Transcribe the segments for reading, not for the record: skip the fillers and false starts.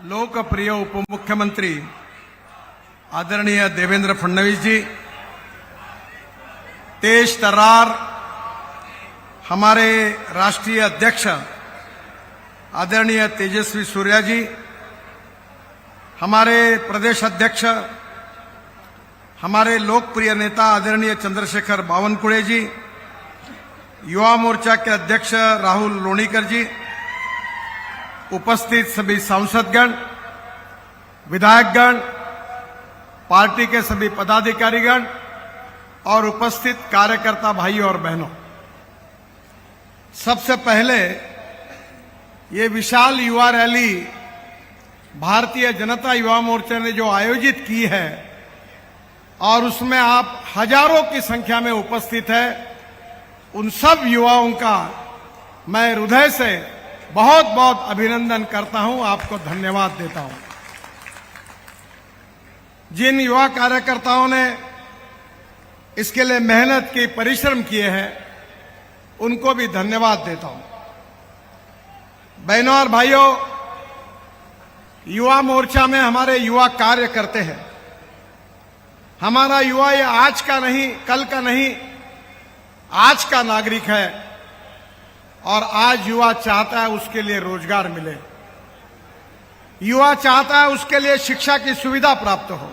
लोकप्रिय उप मुख्यमंत्री आदरणीय देवेंद्र फडणवीस जी, तेज तर्रार हमारे राष्ट्रीय अध्यक्ष आदरणीय तेजस्वी सूर्या जी, हमारे प्रदेश अध्यक्ष हमारे लोकप्रिय नेता आदरणीय चंद्रशेखर बावनकुळे जी, युवा मोर्चा के अध्यक्ष राहुल लोणीकर जी, उपस्थित सभी सांसदगण, विधायकगण, पार्टी के सभी पदाधिकारीगण और उपस्थित कार्यकर्ता भाइयों और बहनों, सबसे पहले ये विशाल युवा रैली भारतीय जनता युवा मोर्चा ने जो आयोजित की है और उसमें आप हजारों की संख्या में उपस्थित है, उन सब युवाओं का मैं हृदय से बहुत बहुत अभिनंदन करता हूं, आपको धन्यवाद देता हूं। जिन युवा कार्यकर्ताओं ने इसके लिए मेहनत की, परिश्रम किए हैं, उनको भी धन्यवाद देता हूं। बहनों और भाइयों, युवा मोर्चा में हमारे युवा कार्य करते हैं। हमारा युवा ये आज का नहीं, कल का नहीं, आज का नागरिक है और आज युवा चाहता है उसके लिए रोजगार मिले, युवा चाहता है उसके लिए शिक्षा की सुविधा प्राप्त हो,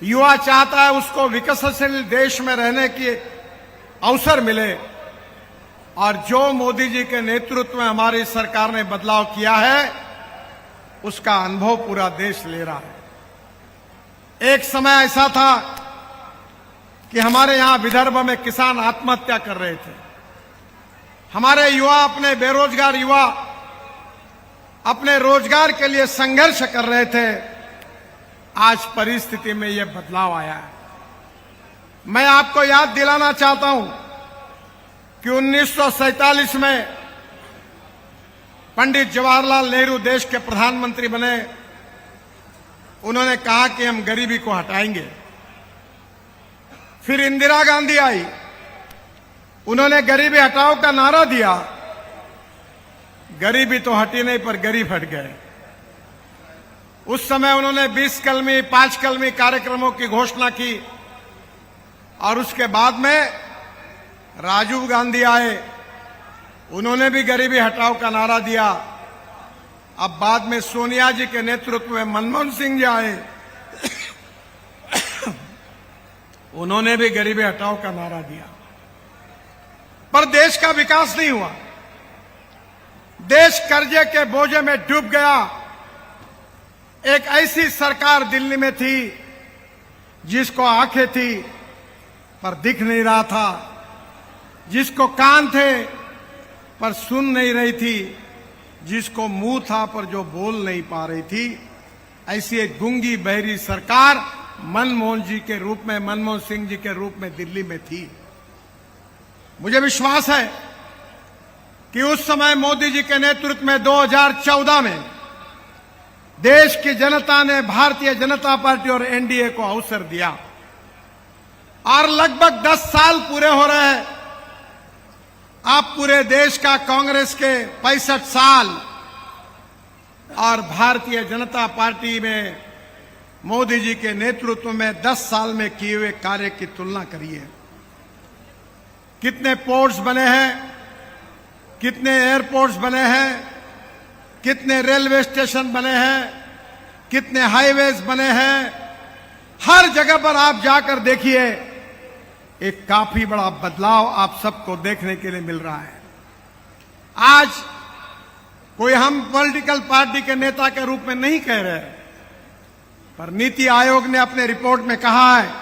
युवा चाहता है उसको विकसनशील देश में रहने की अवसर मिले। और जो मोदी जी के नेतृत्व में हमारी सरकार ने बदलाव किया है, उसका अनुभव पूरा देश ले रहा है। एक समय ऐसा था कि हमारे यहां विदर्भ में किसान आत्महत्या कर रहे थे, हमारे युवा, अपने बेरोजगार युवा अपने रोजगार के लिए संघर्ष कर रहे थे। आज परिस्थिति में यह बदलाव आया है। मैं आपको याद दिलाना चाहता हूं कि 1947 में पंडित जवाहरलाल नेहरू देश के प्रधानमंत्री बने। उन्होंने कहा कि हम गरीबी को हटाएंगे। फिर इंदिरा गांधी आई, उन्होंने गरीबी हटाओ का नारा दिया। गरीबी तो हटी नहीं, पर गरीब हट गए। उस समय उन्होंने 20 कलमी, 5 कलमी कार्यक्रमों की घोषणा की और उसके बाद में राजीव गांधी आए, उन्होंने भी गरीबी हटाओ का नारा दिया। अब बाद में सोनिया जी के नेतृत्व में मनमोहन सिंह जी आए, उन्होंने भी गरीबी हटाओ का नारा दिया, पर देश का विकास नहीं हुआ। देश कर्जे के बोझे में डूब गया। एक ऐसी सरकार दिल्ली में थी जिसको आंखें थी पर दिख नहीं रहा था, जिसको कान थे पर सुन नहीं रही थी, जिसको मुंह था पर जो बोल नहीं पा रही थी। ऐसी एक गूंगी बहरी सरकार मनमोहन जी के रूप में, मनमोहन सिंह जी के रूप में दिल्ली में थी। मुझे विश्वास है कि उस समय मोदी जी के नेतृत्व में 2014 में देश की जनता ने भारतीय जनता पार्टी और एनडीए को अवसर दिया और लगभग 10 साल पूरे हो रहे हैं। आप पूरे देश का कांग्रेस के 65 साल और भारतीय जनता पार्टी में मोदी जी के नेतृत्व में 10 साल में किए हुए कार्य की तुलना करिए। कितने पोर्ट्स बने हैं, कितने एयरपोर्ट्स बने हैं, कितने रेलवे स्टेशन बने हैं, कितने हाईवेज बने हैं। हर जगह पर आप जाकर देखिए, एक काफी बड़ा बदलाव आप सबको देखने के लिए मिल रहा है। आज कोई हम पॉलिटिकल पार्टी के नेता के रूप में नहीं कह रहे, पर नीति आयोग ने अपने रिपोर्ट में कहा है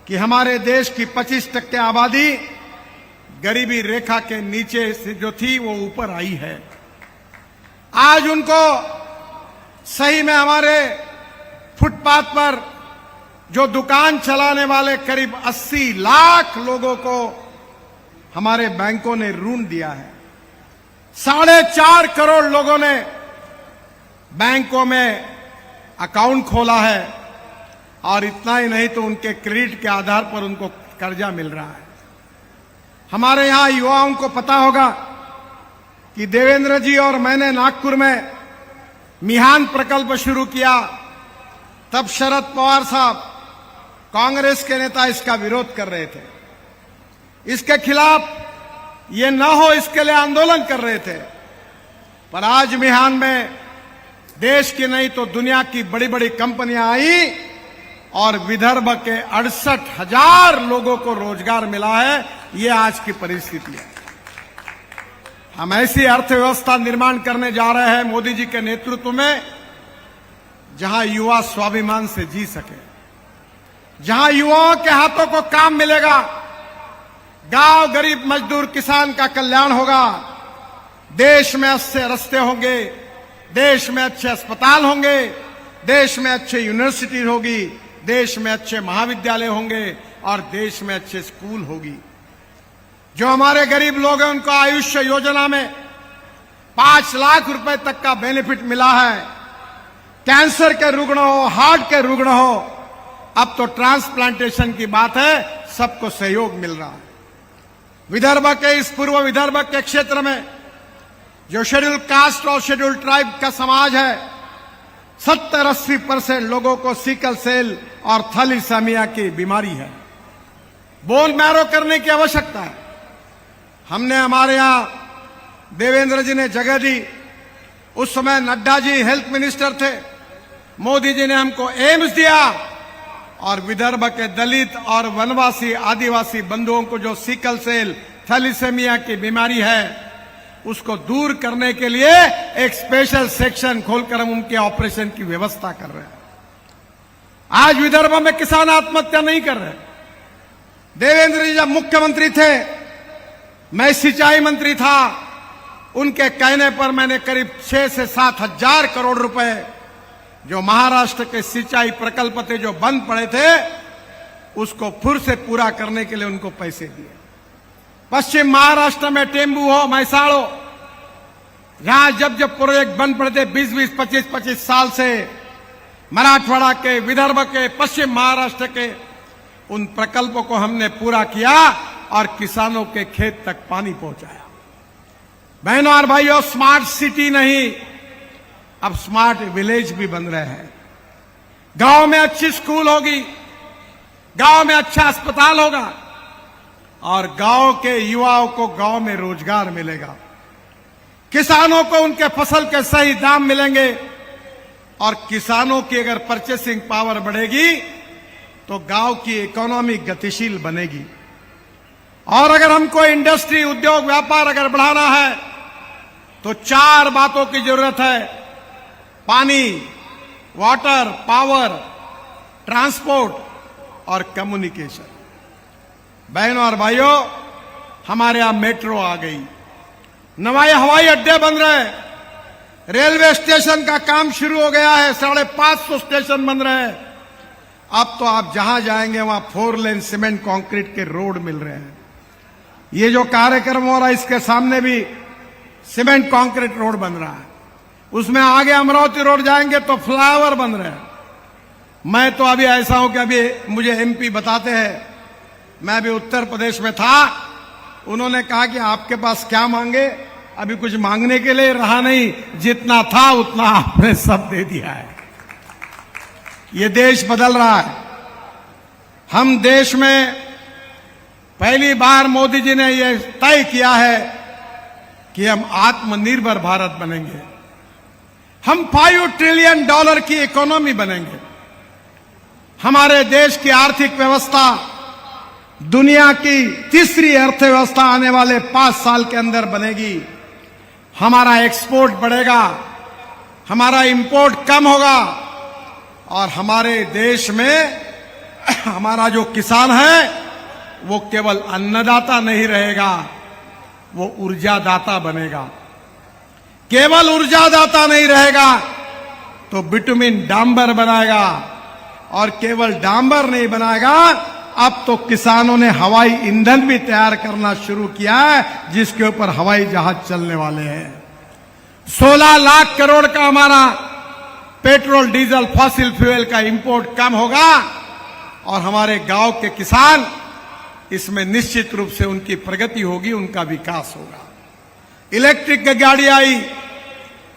कि हमारे देश की 25% आबादी गरीबी रेखा के नीचे से जो थी वो ऊपर आई है। आज उनको सही में हमारे फुटपाथ पर जो दुकान चलाने वाले करीब 80 लाख लोगों को हमारे बैंकों ने ऋण दिया है। 4.5 करोड़ लोगों ने बैंकों में अकाउंट खोला है और इतना ही नहीं तो उनके क्रेडिट के आधार पर उनको कर्जा मिल रहा है। हमारे यहां युवाओं को पता होगा कि देवेंद्र जी और मैंने नागपुर में मिहान प्रकल्प शुरू किया, तब शरद पवार साहब, कांग्रेस के नेता इसका विरोध कर रहे थे, इसके खिलाफ ये न हो इसके लिए आंदोलन कर रहे थे। पर आज मिहान में देश की नहीं तो दुनिया की बड़ी बड़ी कंपनियां आई और विदर्भ के 68,000 लोगों को रोजगार मिला है। ये आज की परिस्थिति है। हम ऐसी अर्थव्यवस्था निर्माण करने जा रहे हैं मोदी जी के नेतृत्व में, जहां युवा स्वाभिमान से जी सके, जहां युवाओं के हाथों को काम मिलेगा, गांव गरीब मजदूर किसान का कल्याण होगा, देश में अच्छे रास्ते होंगे, देश में अच्छे अस्पताल होंगे, देश में अच्छे यूनिवर्सिटी होगी, देश में अच्छे महाविद्यालय होंगे और देश में अच्छे स्कूल होगी। जो हमारे गरीब लोग हैं उनको आयुष्य योजना में 5 लाख रुपए तक का बेनिफिट मिला है। कैंसर के रुग्ण हो, हार्ट के रुग्ण हो, अब तो ट्रांसप्लांटेशन की बात है, सबको सहयोग मिल रहा है। विदर्भ के, इस पूर्व विदर्भ के क्षेत्र में जो शेड्यूल कास्ट और शेड्यूल ट्राइब का समाज है, 70-80% लोगों को सिकल सेल और थैलेसीमिया की बीमारी है। बोन मैरो करने की आवश्यकता है। हमने, हमारे यहां देवेंद्र जी ने जगह दी, उस समय नड्डा जी हेल्थ मिनिस्टर थे, मोदी जी ने हमको एम्स दिया और विदर्भ के दलित और वनवासी आदिवासी बंधुओं को जो सिकल सेल थैलेसीमिया की बीमारी है उसको दूर करने के लिए एक स्पेशल सेक्शन खोलकर हम उनके ऑपरेशन की व्यवस्था कर रहे हैं। आज विदर्भ में किसान आत्महत्या नहीं कर रहे। देवेंद्र जी जब मुख्यमंत्री थे, मैं सिंचाई मंत्री था, उनके कहने पर मैंने करीब 6 से 7 हजार करोड़ रुपए जो महाराष्ट्र के सिंचाई प्रकल्प थे जो बंद पड़े थे, उसको फिर से पूरा करने के लिए उनको पैसे दिए। पश्चिम महाराष्ट्र में टेम्बू हो, मैसाड़ हो, जहां जब जब प्रोजेक्ट बंद पड़े थे 20-20, 25-25 साल से, मराठवाड़ा के, विदर्भ के, पश्चिम महाराष्ट्र के उन प्रकल्पों को हमने पूरा किया और किसानों के खेत तक पानी पहुंचाया। बहनों और भाइयों, स्मार्ट सिटी नहीं, अब स्मार्ट विलेज भी बन रहे हैं। गांव में अच्छी स्कूल होगी, गांव में अच्छा अस्पताल होगा और गांव के युवाओं को गांव में रोजगार मिलेगा। किसानों को उनके फसल के सही दाम मिलेंगे और किसानों की अगर परचेसिंग पावर बढ़ेगी तो गांव की इकोनॉमी गतिशील बनेगी। और अगर हमको इंडस्ट्री, उद्योग, व्यापार अगर बढ़ाना है तो 4 बातों की जरूरत है: पानी, वाटर, पावर, ट्रांसपोर्ट और कम्युनिकेशन। बहनों और भाइयों, हमारे यहां मेट्रो आ गई, नए हवाई अड्डे बन रहे, रेलवे स्टेशन का काम शुरू हो गया है, 550 स्टेशन बन रहे हैं। अब तो आप जहां जाएंगे वहां 4 लेन सीमेंट कंक्रीट के रोड मिल रहे हैं। ये जो कार्यक्रम हो रहा है इसके सामने भी सीमेंट कंक्रीट रोड बन रहा है। उसमें आगे अमरावती रोड जाएंगे तो फ्लाईओवर बन रहे हैं। मैं तो अभी ऐसा हूं कि अभी मुझे एमपी बताते हैं, मैं अभी उत्तर प्रदेश में था, उन्होंने कहा कि आपके पास क्या मांगे? अभी कुछ मांगने के लिए रहा नहीं, जितना था उतना आपने सब दे दिया है। ये देश बदल रहा है। हम देश में पहली बार मोदी जी ने यह तय किया है कि हम आत्मनिर्भर भारत बनेंगे। हम $5 ट्रिलियन की इकोनॉमी बनेंगे। हमारे देश की आर्थिक व्यवस्था दुनिया की तीसरी अर्थव्यवस्था आने वाले 5 साल के अंदर बनेगी। हमारा एक्सपोर्ट बढ़ेगा, हमारा इंपोर्ट कम होगा और हमारे देश में हमारा जो किसान है वो केवल अन्नदाता नहीं रहेगा, वो ऊर्जादाता बनेगा। केवल ऊर्जादाता नहीं रहेगा तो बिटुमिन डांबर बनाएगा और केवल डांबर नहीं बनाएगा, अब तो किसानों ने हवाई ईंधन भी तैयार करना शुरू किया है जिसके ऊपर हवाई जहाज चलने वाले हैं। 16 लाख करोड़ का हमारा पेट्रोल, डीजल, फॉसिल फ्यूल का इंपोर्ट कम होगा और हमारे गांव के किसान इसमें निश्चित रूप से उनकी प्रगति होगी, उनका विकास होगा। इलेक्ट्रिक गाड़ी आई,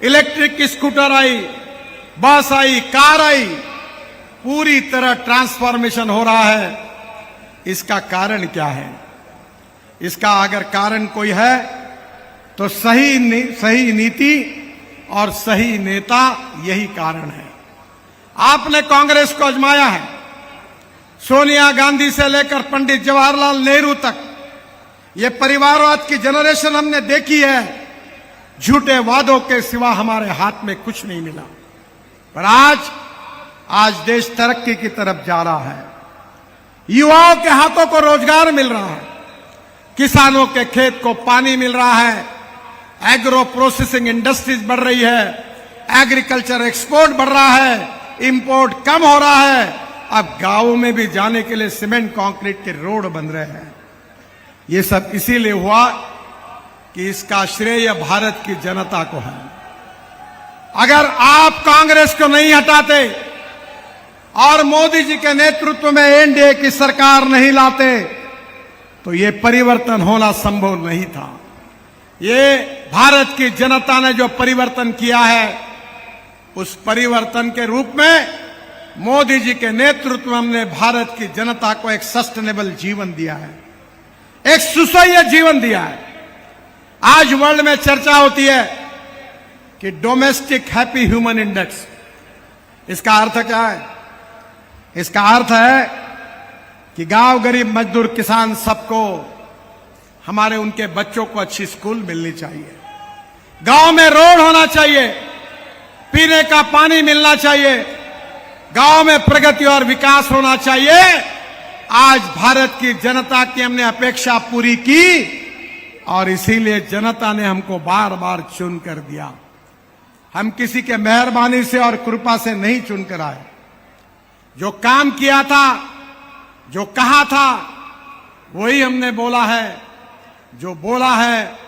इलेक्ट्रिक स्कूटर आई, बस आई, कार आई, पूरी तरह ट्रांसफॉर्मेशन हो रहा है। इसका कारण क्या है? इसका अगर कारण कोई है तो सही नीति और सही नेता, यही कारण है। आपने कांग्रेस को आजमाया है। सोनिया गांधी से लेकर पंडित जवाहरलाल नेहरू तक ये परिवारवाद की जनरेशन हमने देखी है। झूठे वादों के सिवा हमारे हाथ में कुछ नहीं मिला, पर आज देश तरक्की की तरफ जा रहा है। युवाओं के हाथों को रोजगार मिल रहा है, किसानों के खेत को पानी मिल रहा है, एग्रो प्रोसेसिंग इंडस्ट्रीज बढ़ रही है, एग्रीकल्चर एक्सपोर्ट बढ़ रहा है, इंपोर्ट कम हो रहा है। अब गांवों में भी जाने के लिए सीमेंट कंक्रीट के रोड बन रहे हैं। ये सब इसीलिए हुआ कि इसका श्रेय भारत की जनता को है। अगर आप कांग्रेस को नहीं हटाते और मोदी जी के नेतृत्व में एनडीए की सरकार नहीं लाते तो ये परिवर्तन होना संभव नहीं था। ये भारत की जनता ने जो परिवर्तन किया है, उस परिवर्तन के रूप में मोदी जी के नेतृत्व में हमने भारत की जनता को एक सस्टेनेबल जीवन दिया है, एक सुसह्य जीवन दिया है। आज वर्ल्ड में चर्चा होती है कि डोमेस्टिक हैप्पी ह्यूमन इंडेक्स, इसका अर्थ क्या है? इसका अर्थ है कि गांव, गरीब, मजदूर, किसान, सबको, हमारे उनके बच्चों को अच्छी स्कूल मिलनी चाहिए, गांव में रोड होना चाहिए, पीने का पानी मिलना चाहिए, गांव में प्रगति और विकास होना चाहिए। आज भारत की जनता की हमने अपेक्षा पूरी की और इसीलिए जनता ने हमको बार बार चुन कर दिया। हम किसी के मेहरबानी से और कृपा से नहीं चुनकर आए। जो काम किया था, जो कहा था, वही हमने बोला है, जो बोला है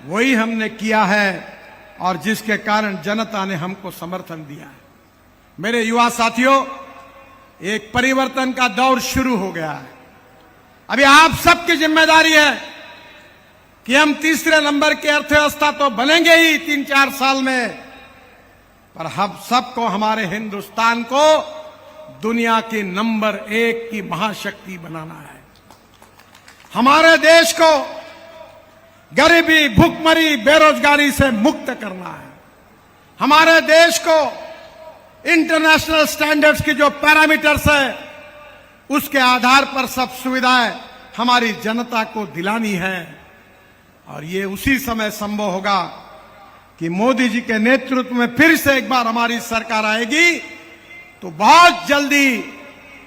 वही हमने किया है और जिसके कारण जनता ने हमको समर्थन दिया है। मेरे युवा साथियों, एक परिवर्तन का दौर शुरू हो गया है। अभी आप सबकी जिम्मेदारी है कि हम तीसरे नंबर की अर्थव्यवस्था तो बनेंगे ही 3-4 साल में, पर हम सबको, हमारे हिंदुस्तान को दुनिया की नंबर 1 की महाशक्ति बनाना है। हमारे देश को गरीबी, भूखमरी, बेरोजगारी से मुक्त करना है। हमारे देश को इंटरनेशनल स्टैंडर्ड्स की जो पैरामीटर्स है, उसके आधार पर सब सुविधाएं हमारी जनता को दिलानी है। और ये उसी समय संभव होगा कि मोदी जी के नेतृत्व में फिर से एक बार हमारी सरकार आएगी तो बहुत जल्दी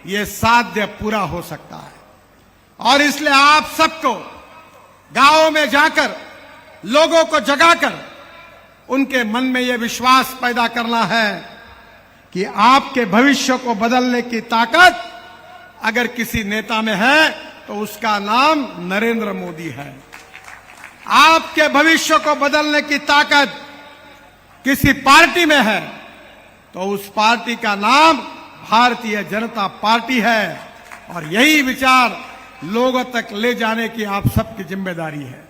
ये साध्य पूरा हो सकता है। और इसलिए आप सबको गांवों में जाकर, लोगों को जगाकर उनके मन में यह विश्वास पैदा करना है कि आपके भविष्य को बदलने की ताकत अगर किसी नेता में है तो उसका नाम नरेंद्र मोदी है। आपके भविष्य को बदलने की ताकत किसी पार्टी में है तो उस पार्टी का नाम भारतीय जनता पार्टी है। और यही विचार लोगों तक ले जाने की आप सबकी जिम्मेदारी है।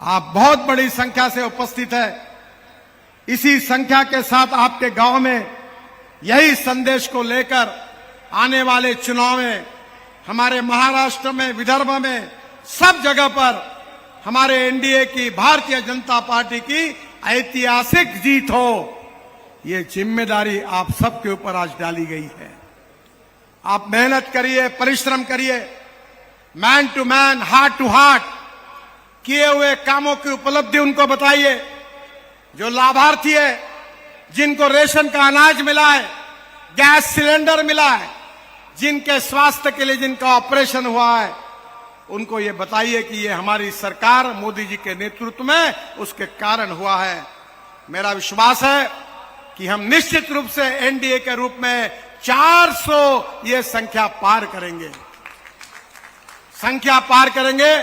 आप बहुत बड़ी संख्या से उपस्थित है। इसी संख्या के साथ आपके गांव में यही संदेश को लेकर आने वाले चुनाव में, हमारे महाराष्ट्र में, विदर्भ में, सब जगह पर हमारे एनडीए की, भारतीय जनता पार्टी की ऐतिहासिक जीत हो, ये जिम्मेदारी आप सबके ऊपर आज डाली गई है। आप मेहनत करिए, परिश्रम करिए, man to man, heart to heart किए हुए कामों की उपलब्धि उनको बताइए। जो लाभार्थी है, जिनको रेशन का अनाज मिला है, गैस सिलेंडर मिला है, जिनके स्वास्थ्य के लिए जिनका ऑपरेशन हुआ है, उनको ये बताइए कि ये हमारी सरकार, मोदी जी के नेतृत्व में उसके कारण हुआ है। मेरा विश्वास है कि हम निश्चित रूप से एनडीए के रूप में 400 ये संख्या पार करेंगे, संख्या पार करेंगे।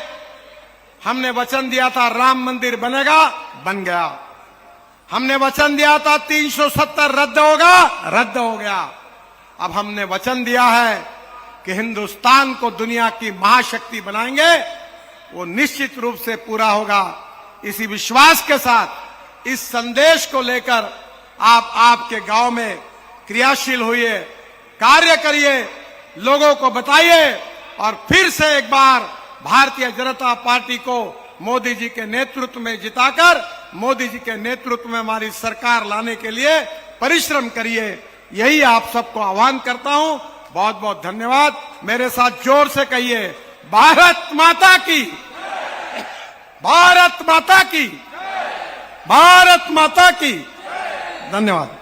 हमने वचन दिया था राम मंदिर बनेगा, बन गया। हमने वचन दिया था 370 रद्द होगा, रद्द हो गया। अब हमने वचन दिया है कि हिंदुस्तान को दुनिया की महाशक्ति बनाएंगे, वो निश्चित रूप से पूरा होगा। इसी विश्वास के साथ, इस संदेश को लेकर आप आपके गांव में क्रियाशील होइए, कार्य करिए, लोगों को बताइए और फिर से एक बार भारतीय जनता पार्टी को मोदी जी के नेतृत्व में जिताकर मोदी जी के नेतृत्व में हमारी सरकार लाने के लिए परिश्रम करिए। यही आप सबको आह्वान करता हूं। बहुत बहुत धन्यवाद। मेरे साथ जोर से कहिए, भारत माता की, भारत माता की, भारत माता की। धन्यवाद।